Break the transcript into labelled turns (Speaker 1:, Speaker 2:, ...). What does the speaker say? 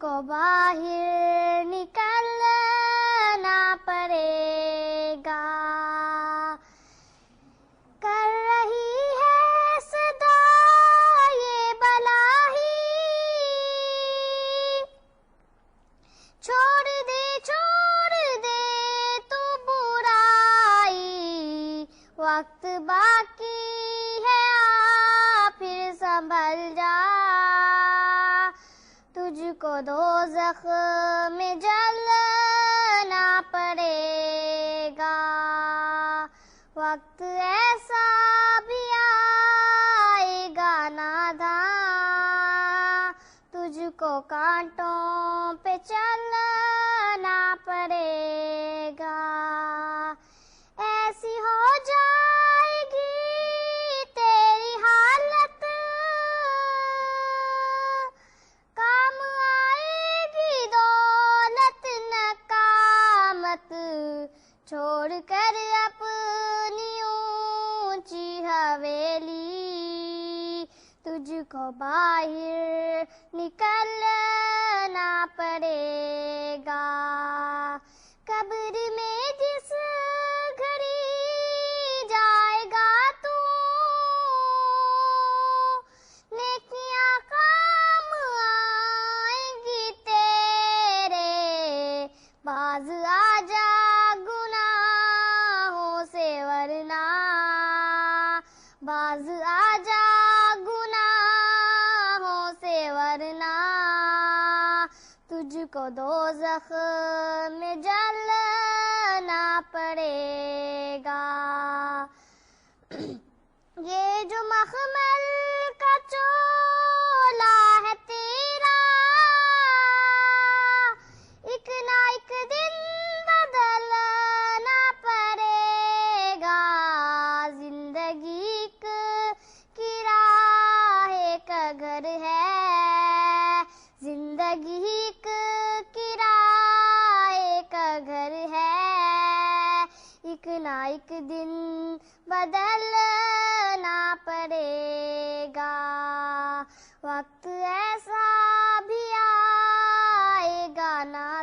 Speaker 1: तुझको बाहर निकलना पड़ेगा। कर रही है सदा ये बला ही, छोड़ दे तू बुराई, वक्त बाकी है आ फिर संभल जा। तुझको दोज़ख में जलना पड़ेगा, वक्त ऐसा भी आएगा नादां, तुझको कांटों पे चलना पड़ेगा। ऐसी हो जाएगी तेरी हालत, काम आएगी दौलत नकामत, छोड़ कर अपनी ऊंची हवेली, तुझको बाहर निकलना पड़ेगा। कब्र में जिस घड़ी जाएगा तू, नेकियां काम आएंगी तेरे, बाज आजा गुनाहों से वरना, बाज आजा गुनाहों से वरना, तुझको दोज़ख में जलना पड़ेगा। ये जो मखमल का चोला है तेरा, एक ना एक दिन बदलना पड़ेगा। जिंदगी एक किराए का घर है, जिंदगी एक किराए का घर है, एक ना एक दिन बदलना पड़ेगा। वक्त ऐसा भी आएगा ना